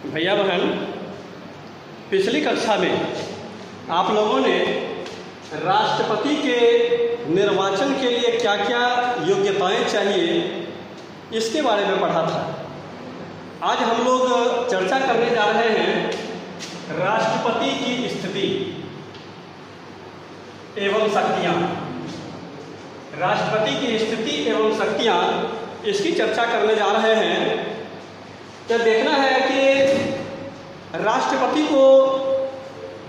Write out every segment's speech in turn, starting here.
भैया बहन, पिछली कक्षा में आप लोगों ने राष्ट्रपति के निर्वाचन के लिए क्या क्या योग्यताएं चाहिए इसके बारे में पढ़ा था। आज हम लोग चर्चा करने जा रहे हैं राष्ट्रपति की स्थिति एवं शक्तियां। राष्ट्रपति की स्थिति एवं शक्तियां, इसकी चर्चा करने जा रहे हैं। तो देखना है कि राष्ट्रपति को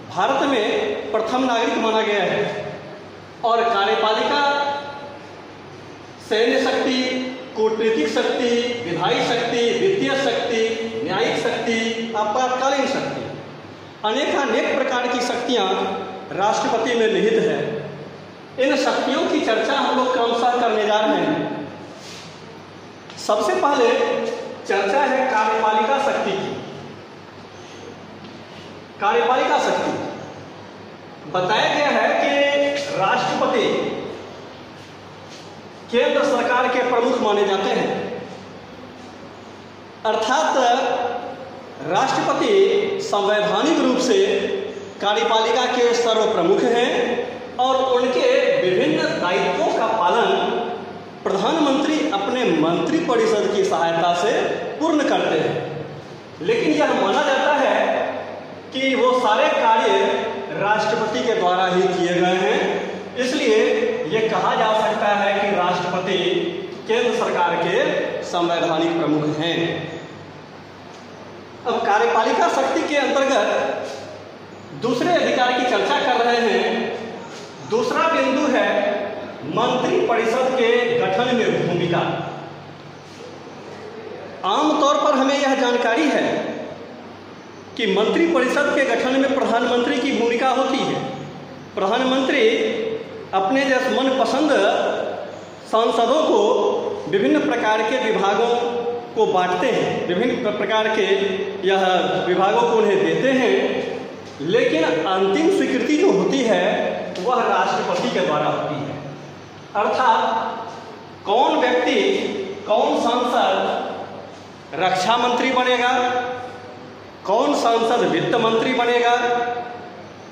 भारत में प्रथम नागरिक माना गया है और कार्यपालिका, सैन्य शक्ति, कूटनीतिक शक्ति, विधायी शक्ति, वित्तीय शक्ति, न्यायिक शक्ति, आपातकालीन शक्ति, अनेकानेक प्रकार की शक्तियां राष्ट्रपति में निहित है। इन शक्तियों की चर्चा हम लोग क्रमशः करने जा रहे हैं। सबसे पहले चर्चा है कार्यपालिका शक्ति की। कार्यपालिका शक्ति बताया गया है कि राष्ट्रपति केंद्र सरकार के प्रमुख माने जाते हैं, अर्थात राष्ट्रपति संवैधानिक रूप से कार्यपालिका के सर्व प्रमुख हैं और उनके विभिन्न दायित्वों का पालन प्रधानमंत्री अपने मंत्रिपरिषद की सहायता से पूर्ण करते हैं। लेकिन यह माना जाता है कि वो सारे कार्य राष्ट्रपति के द्वारा ही किए गए हैं, इसलिए ये कहा जा सकता है कि राष्ट्रपति केंद्र सरकार के संवैधानिक प्रमुख हैं। अब कार्यपालिका शक्ति के अंतर्गत दूसरे अधिकार की चर्चा कर रहे हैं। दूसरा बिंदु है मंत्रिपरिषद के गठन में भूमिका। आमतौर पर हमें यह जानकारी है कि मंत्रिपरिषद के गठन में प्रधानमंत्री की भूमिका होती है। प्रधानमंत्री अपने जैसे मनपसंद सांसदों को विभिन्न प्रकार के विभागों को बांटते हैं, विभिन्न प्रकार के यह विभागों को उन्हें देते हैं, लेकिन अंतिम स्वीकृति जो होती है वह राष्ट्रपति के द्वारा होती है। अर्थात कौन व्यक्ति, कौन सांसद रक्षा मंत्री बनेगा, कौन सांसद वित्त मंत्री बनेगा,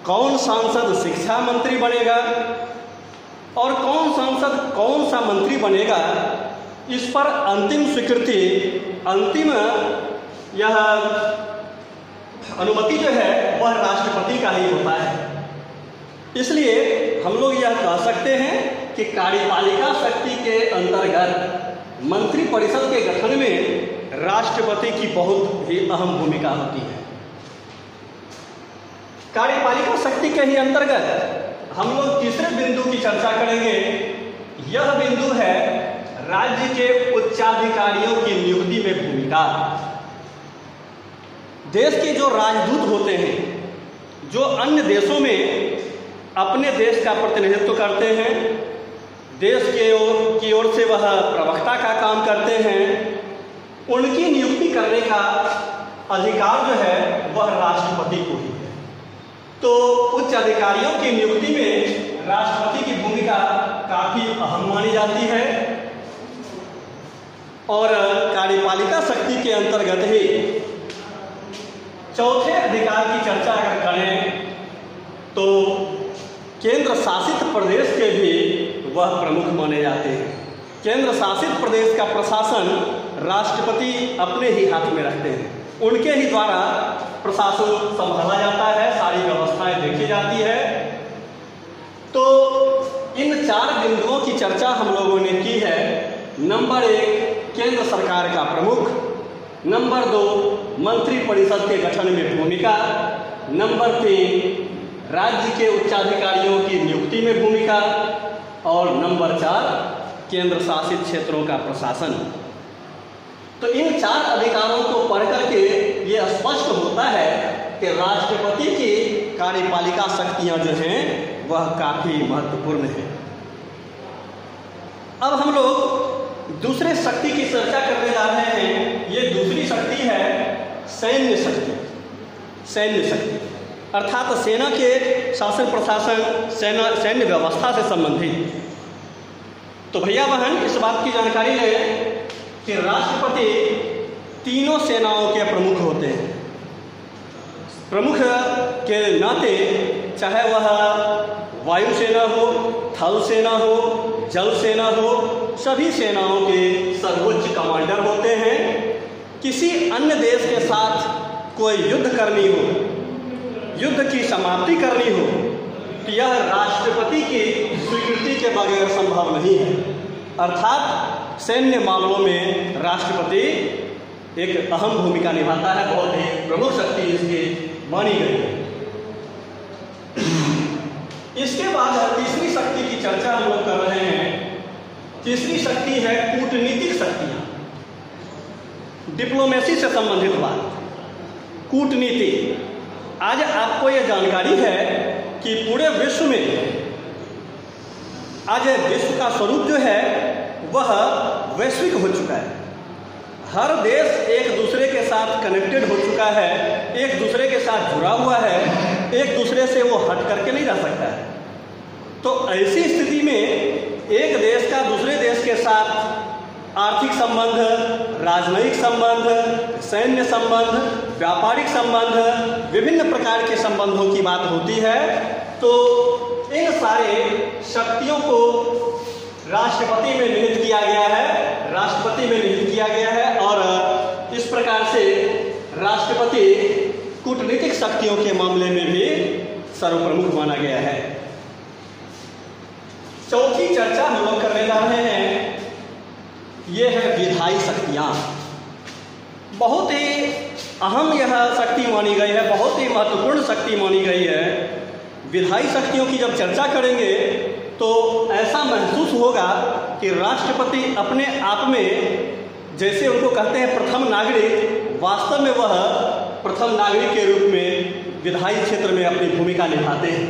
कौन सांसद शिक्षा मंत्री बनेगा और कौन सांसद कौन सा मंत्री बनेगा, इस पर अंतिम स्वीकृति, अंतिम यह अनुमति जो है वह राष्ट्रपति का ही होता है। इसलिए हम लोग यह कह सकते हैं कि कार्यपालिका शक्ति के अंतर्गत मंत्रिपरिषद के गठन में राष्ट्रपति की बहुत ही अहम भूमिका होती है। कार्यपालिका शक्ति के ही अंतर्गत हम लोग तीसरे बिंदु की चर्चा करेंगे। यह बिंदु है राज्य के उच्चाधिकारियों की नियुक्ति में भूमिका। देश के जो राजदूत होते हैं, जो अन्य देशों में अपने देश का प्रतिनिधित्व करते हैं, देश की ओर से वह प्रवक्ता का काम करते हैं, उनकी नियुक्ति करने का अधिकार जो है वह राष्ट्रपति को ही है। तो उच्च अधिकारियों की नियुक्ति में राष्ट्रपति की भूमिका काफी अहम मानी जाती है और कार्यपालिका शक्ति के अंतर्गत ही चौथे अधिकार की चर्चा अगर करें तो केंद्र शासित प्रदेश के भी वह प्रमुख माने जाते हैं। केंद्र शासित प्रदेश का प्रशासन राष्ट्रपति अपने ही हाथ में रखते हैं, उनके ही द्वारा प्रशासन संभाला जाता है, सारी व्यवस्थाएं देखी जाती है। तो इन चार बिंदुओं की चर्चा हम लोगों ने की है। नंबर 1 केंद्र सरकार का प्रमुख, नंबर 2 मंत्रिपरिषद के गठन में भूमिका, नंबर 3 राज्य के उच्चाधिकारियों की नियुक्ति में भूमिका और नंबर 4 केंद्र शासित क्षेत्रों का प्रशासन। तो इन चार अधिकारों को पढ़ करके ये स्पष्ट होता है कि राष्ट्रपति की कार्यपालिका शक्तियां जो हैं वह काफी महत्वपूर्ण है। अब हम लोग दूसरे शक्ति की चर्चा करने जा रहे हैं। ये दूसरी शक्ति है सैन्य शक्ति। सैन्य शक्ति अर्थात सेना के शासन प्रशासन, सैन्य व्यवस्था से संबंधित। तो भैया बहन, इस बात की जानकारी लें कि राष्ट्रपति तीनों सेनाओं के प्रमुख होते हैं। प्रमुख के नाते, चाहे वह वायुसेना हो, थल सेना हो, जल सेना हो, सभी सेनाओं के सर्वोच्च कमांडर होते हैं। किसी अन्य देश के साथ कोई युद्ध करनी हो, युद्ध की समाप्ति करनी हो, तो यह राष्ट्रपति की स्वीकृति के बगैर संभव नहीं है। अर्थात सैन्य मामलों में राष्ट्रपति एक अहम भूमिका निभाता है, बहुत ही प्रमुख शक्ति इसकी मानी गई है। इसके बाद तीसरी शक्ति की चर्चा हम लोग कर रहे हैं। तीसरी शक्ति है कूटनीतिक शक्तियां, डिप्लोमेसी से संबंधित बात, कूटनीति। आज आपको यह जानकारी है कि पूरे विश्व में आज विश्व का स्वरूप जो है वह वैश्विक हो चुका है। हर देश एक दूसरे के साथ कनेक्टेड हो चुका है, एक दूसरे के साथ जुड़ा हुआ है, एक दूसरे से वो हट करके नहीं रह सकता है। तो ऐसी स्थिति में एक देश का दूसरे देश के साथ आर्थिक संबंध, राजनयिक संबंध, सैन्य संबंध, व्यापारिक संबंध, विभिन्न प्रकार के संबंधों की बात होती है। तो इन सारे शक्तियों को राष्ट्रपति में निहित किया गया है, राष्ट्रपति में निहित किया गया है, और इस प्रकार से राष्ट्रपति कूटनीतिक शक्तियों के मामले में भी सर्वप्रमुख माना गया है। चौथी चर्चा हम लोग करने जा रहे हैं, ये है विधायी शक्तियाँ। बहुत ही अहम यह शक्ति मानी गई है, बहुत ही महत्वपूर्ण शक्ति मानी गई है। विधायी शक्तियों की जब चर्चा करेंगे तो ऐसा महसूस होगा कि राष्ट्रपति अपने आप में, जैसे उनको कहते हैं प्रथम नागरिक, वास्तव में वह प्रथम नागरिक के रूप में विधायी क्षेत्र में अपनी भूमिका निभाते हैं।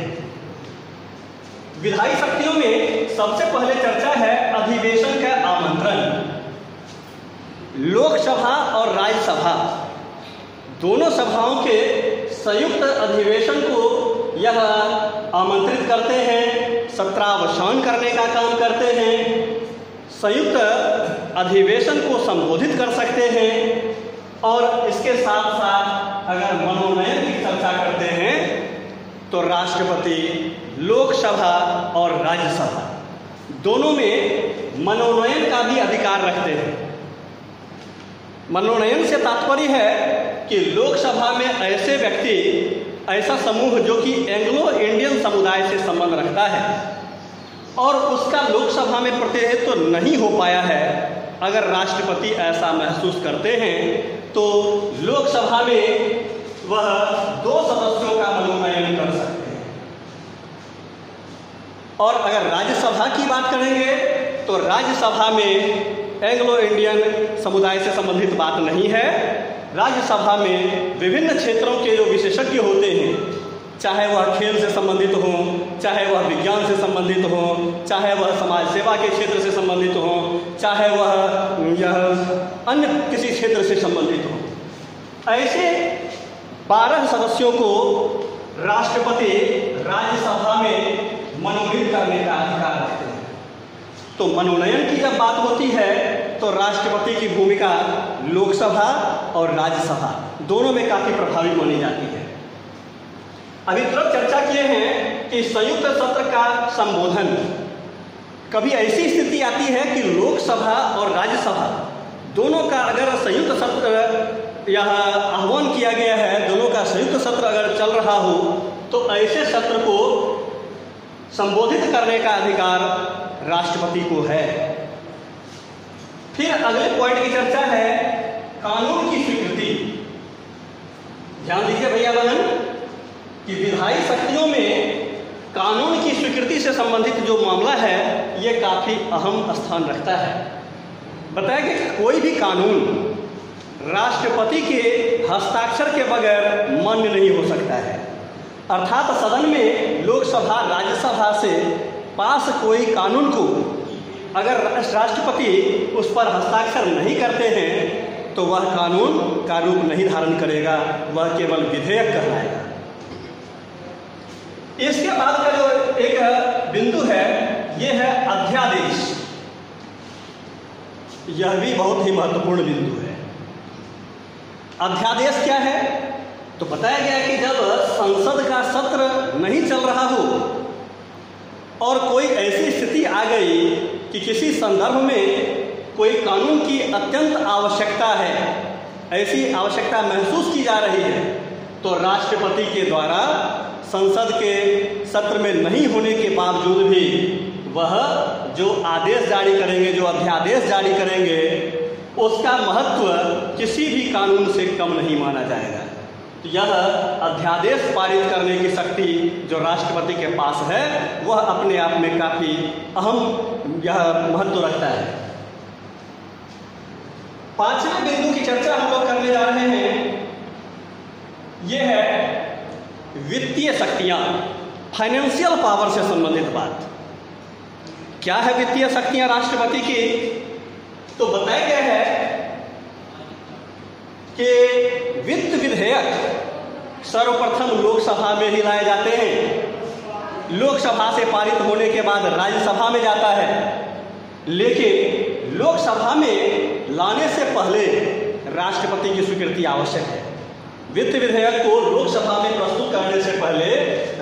विधायी शक्तियों में सबसे पहले चर्चा है अधिवेशन का आमंत्रण। लोकसभा और राज्यसभा दोनों सभाओं के संयुक्त अधिवेशन को यह आमंत्रित करते हैं, सत्रावसान करने का काम करते हैं, संयुक्त अधिवेशन को संबोधित कर सकते हैं। और इसके साथ साथ अगर मनोनयन की चर्चा करते हैं तो राष्ट्रपति लोकसभा और राज्यसभा दोनों में मनोनयन का भी अधिकार रखते हैं। मनोनयन से तात्पर्य है कि लोकसभा में ऐसे व्यक्ति, ऐसा समूह जो कि एंग्लो इंडियन समुदाय से संबंध रखता है और उसका लोकसभा में प्रतिनिधित्व तो नहीं हो पाया है, अगर राष्ट्रपति ऐसा महसूस करते हैं तो लोकसभा में वह 2 सदस्यों का मनोनयन कर सकते हैं। और अगर राज्यसभा की बात करेंगे तो राज्यसभा में एंग्लो इंडियन समुदाय से संबंधित बात नहीं है। राज्यसभा में विभिन्न क्षेत्रों के जो विशेषज्ञ होते हैं, चाहे वह खेल से संबंधित हो, चाहे वह विज्ञान से संबंधित हो, चाहे वह समाज सेवा के क्षेत्र से संबंधित हो, चाहे वह यह अन्य किसी क्षेत्र से संबंधित हो, ऐसे 12 सदस्यों को राष्ट्रपति राज्यसभा में मनोनीत करने का अधिकार रखते हैं। तो मनोनयन की जब बात होती है तो राष्ट्रपति की भूमिका लोकसभा और राज्यसभा दोनों में काफ़ी प्रभावी मानी जाती है। अभी तुरंत चर्चा किए हैं कि संयुक्त सत्र का संबोधन, कभी ऐसी स्थिति आती है कि लोकसभा और राज्यसभा दोनों का अगर संयुक्त सत्र यह आह्वान किया गया है, दोनों का संयुक्त सत्र अगर चल रहा हो तो ऐसे सत्र को संबोधित करने का अधिकार राष्ट्रपति को है। फिर अगले पॉइंट की चर्चा है कानून की स्वीकृति। ध्यान दीजिए भैया बहन कि विधायी शक्तियों में कानून की स्वीकृति से संबंधित जो मामला है ये काफ़ी अहम स्थान रखता है। बताया कि कोई भी कानून राष्ट्रपति के हस्ताक्षर के बगैर मान्य नहीं हो सकता है। अर्थात सदन में लोकसभा राज्यसभा से पास कोई कानून को अगर राष्ट्रपति उस पर हस्ताक्षर नहीं करते हैं तो वह कानून का रूप नहीं धारण करेगा, वह केवल विधेयक कहलाएगा। इसके बाद का जो एक बिंदु है ये है अध्यादेश। यह भी बहुत ही महत्वपूर्ण बिंदु है। अध्यादेश क्या है? तो बताया गया कि जब संसद का सत्र नहीं चल रहा हो और कोई ऐसी स्थिति आ गई कि किसी संदर्भ में कोई कानून की अत्यंत आवश्यकता है, ऐसी आवश्यकता महसूस की जा रही है, तो राष्ट्रपति के द्वारा संसद के सत्र में नहीं होने के बावजूद भी वह जो आदेश जारी करेंगे, जो अध्यादेश जारी करेंगे, उसका महत्व किसी भी कानून से कम नहीं माना जाएगा। तो यह अध्यादेश पारित करने की शक्ति जो राष्ट्रपति के पास है वह अपने आप में काफ़ी अहम यह महत्व रखता है। पांचवें बिंदु की चर्चा हम लोग करने जा रहे हैं, यह है वित्तीय शक्तियां, फाइनेंशियल पावर से संबंधित बात। क्या है वित्तीय शक्तियां राष्ट्रपति की? तो बताया गया है कि वित्त विधेयक सर्वप्रथम लोकसभा में ही लाए जाते हैं, लोकसभा से पारित होने के बाद राज्यसभा में जाता है, लेकिन लोकसभा में लाने से पहले राष्ट्रपति की स्वीकृति आवश्यक है। वित्त विधेयक को लोकसभा में प्रस्तुत करने से पहले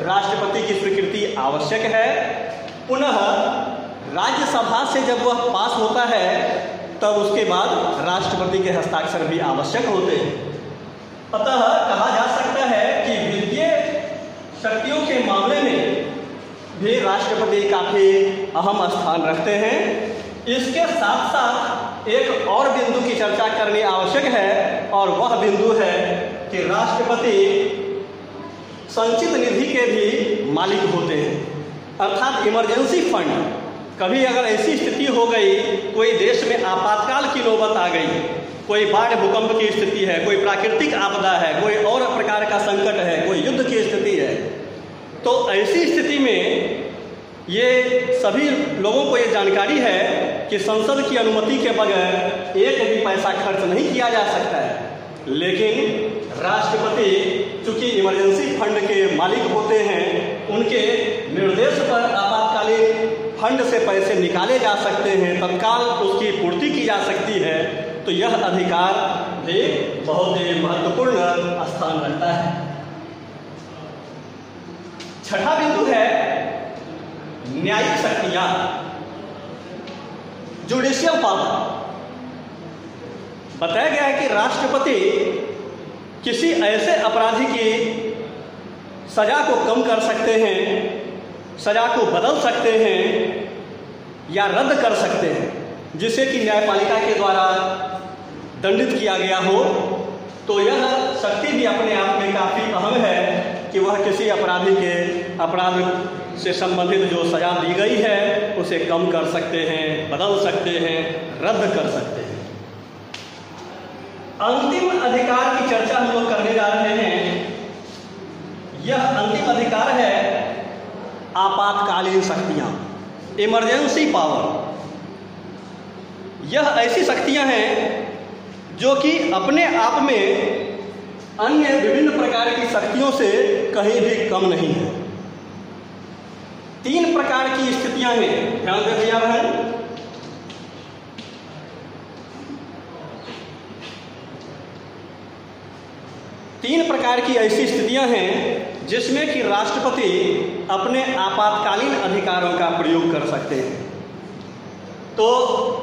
राष्ट्रपति की स्वीकृति आवश्यक है। पुनः राज्यसभा से जब वह पास होता है तब उसके बाद राष्ट्रपति के हस्ताक्षर भी आवश्यक होते हैं। अतः कहा जा सकता है कि वित्तीय शक्तियों के मामले में भी राष्ट्रपति काफ़ी अहम स्थान रखते हैं। इसके साथ साथ एक और बिंदु की चर्चा करनी आवश्यक है, और वह बिंदु है कि राष्ट्रपति संचित निधि के भी मालिक होते हैं, अर्थात इमरजेंसी फंड। कभी अगर ऐसी स्थिति हो गई, कोई देश में आपातकाल की नौबत आ गई, कोई बाढ़ भूकंप की स्थिति है, कोई प्राकृतिक आपदा है, कोई और प्रकार का संकट है, कोई युद्ध की स्थिति है, तो ऐसी स्थिति में ये सभी लोगों को ये जानकारी है कि संसद की अनुमति के बगैर एक भी पैसा खर्च नहीं किया जा सकता है। लेकिन राष्ट्रपति चूंकि इमरजेंसी फंड के मालिक होते हैं, उनके निर्देश पर आपातकालीन फंड से पैसे निकाले जा सकते हैं, तत्काल उसकी पूर्ति की जा सकती है। तो यह अधिकार भी बहुत ही महत्वपूर्ण स्थान रखता है। छठा बिंदु है न्यायिक शक्तियां, जुडिशियल पावर। बताया गया है कि राष्ट्रपति किसी ऐसे अपराधी की सजा को कम कर सकते हैं, सजा को बदल सकते हैं या रद्द कर सकते हैं, जिसे कि न्यायपालिका के द्वारा दंडित किया गया हो। तो यह शक्ति भी अपने आप में काफ़ी अहम है कि वह किसी अपराधी के अपराध से संबंधित जो सजा दी गई है उसे कम कर सकते हैं, बदल सकते हैं, रद्द कर सकते हैं। अंतिम अधिकार की चर्चा हम लोग करने जा रहे हैं। यह अंतिम अधिकार है आपातकालीन शक्तियां, इमरजेंसी पावर। यह ऐसी शक्तियां हैं जो कि अपने आप में अन्य विभिन्न प्रकार की शक्तियों से कहीं भी कम नहीं है। 3 प्रकार की स्थितियां हैं, ध्यान दें भैया बहन। तीन प्रकार की ऐसी स्थितियां हैं जिसमें कि राष्ट्रपति अपने आपातकालीन अधिकारों का प्रयोग कर सकते हैं। तो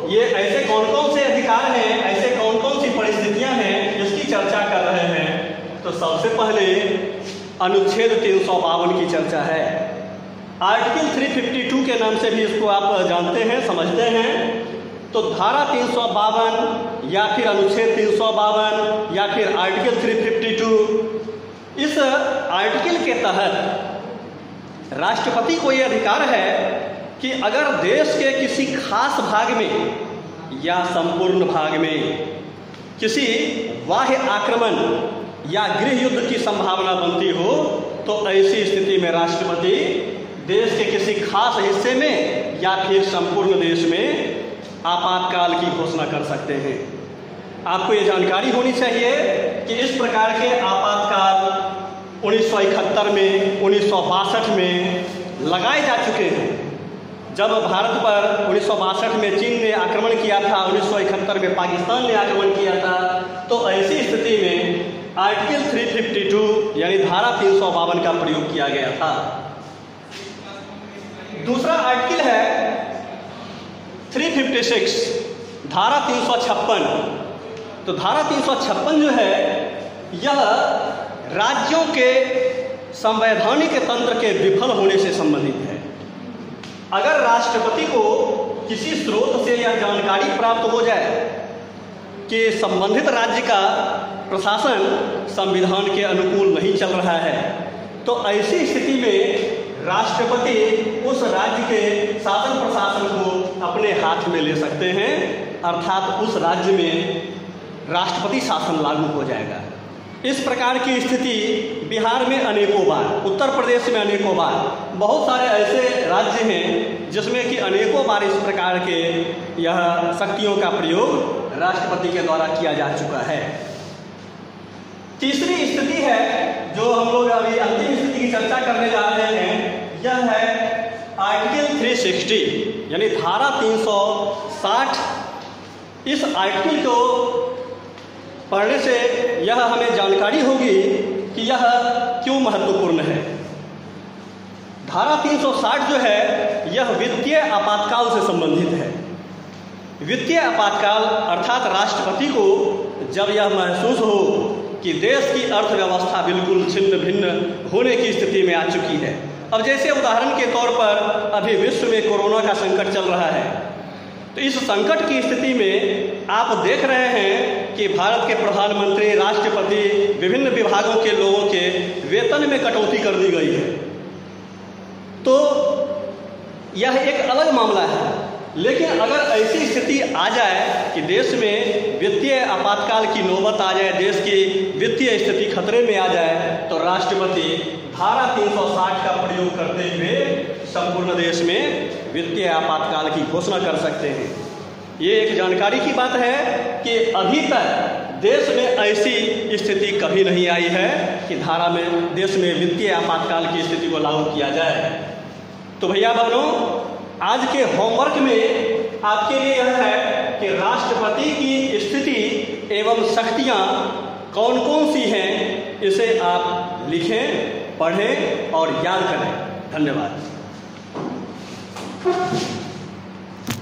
ये ऐसे कौन कौन से अधिकार हैं, ऐसे कौन कौन सी परिस्थितियां हैं जिसकी चर्चा कर रहे हैं। तो सबसे पहले अनुच्छेद 352 की चर्चा है। आर्टिकल 352 के नाम से भी इसको आप जानते हैं, समझते हैं। तो धारा 352 या फिर अनुच्छेद 352 या फिर आर्टिकल 352, इस आर्टिकल के तहत राष्ट्रपति को ये अधिकार है कि अगर देश के किसी खास भाग में या संपूर्ण भाग में किसी बाह्य आक्रमण या गृह युद्ध की संभावना बनती हो, तो ऐसी स्थिति में राष्ट्रपति देश के किसी खास हिस्से में या फिर संपूर्ण देश में आपातकाल की घोषणा कर सकते हैं। आपको ये जानकारी होनी चाहिए कि इस प्रकार के आपातकाल 1971 में, 1962 में लगाए जा चुके हैं। जब भारत पर 1962 में चीन ने आक्रमण किया था, 1971 में पाकिस्तान ने आक्रमण किया था, तो ऐसी स्थिति में आर्टिकल 352 यानी धारा 352 का प्रयोग किया गया था। दूसरा आर्टिकल है 356 धारा 356। तो धारा 356 जो है यह राज्यों के संवैधानिक तंत्र के विफल होने से संबंधित है। अगर राष्ट्रपति को किसी स्रोत से यह जानकारी प्राप्त हो जाए कि संबंधित राज्य का प्रशासन संविधान के अनुकूल नहीं चल रहा है, तो ऐसी स्थिति में राष्ट्रपति उस राज्य के शासन प्रशासन को अपने हाथ में ले सकते हैं, अर्थात उस राज्य में राष्ट्रपति शासन लागू हो जाएगा। इस प्रकार की स्थिति बिहार में अनेकों बार, उत्तर प्रदेश में अनेकों बार, बहुत सारे ऐसे राज्य हैं जिसमें कि अनेकों बार इस प्रकार के यह शक्तियों का प्रयोग राष्ट्रपति के द्वारा किया जा चुका है। तीसरी स्थिति है जो हम लोग अभी अंतिम स्थिति की चर्चा करने जा रहे हैं, यह है आर्टिकल 360 यानी धारा 360। इस आर्टिकल को पढ़ने से यह हमें जानकारी होगी कि यह क्यों महत्वपूर्ण है। धारा 360 जो है यह वित्तीय आपातकाल से संबंधित है। वित्तीय आपातकाल अर्थात राष्ट्रपति को जब यह महसूस हो कि देश की अर्थव्यवस्था बिल्कुल छिन्न भिन्न होने की स्थिति में आ चुकी है। अब जैसे उदाहरण के तौर पर अभी विश्व में कोरोना का संकट चल रहा है, तो इस संकट की स्थिति में आप देख रहे हैं कि भारत के प्रधानमंत्री, राष्ट्रपति, विभिन्न विभागों के लोगों के वेतन में कटौती कर दी गई है। तो यह एक अलग मामला है, लेकिन अगर ऐसी स्थिति आ जाए कि देश में वित्तीय आपातकाल की नौबत आ जाए, देश की वित्तीय स्थिति खतरे में आ जाए, तो राष्ट्रपति धारा 360 का प्रयोग करते हुए संपूर्ण देश में वित्तीय आपातकाल की घोषणा कर सकते हैं। ये एक जानकारी की बात है कि अभी तक देश में ऐसी स्थिति कभी नहीं आई है कि धारा में देश में वित्तीय आपातकाल की स्थिति को लागू किया जाए। तो भैया बहनों, आज के होमवर्क में आपके लिए यह है कि राष्ट्रपति की स्थिति एवं शक्तियाँ कौन कौन सी हैं, इसे आप लिखें, पढ़ें और याद करें। धन्यवाद।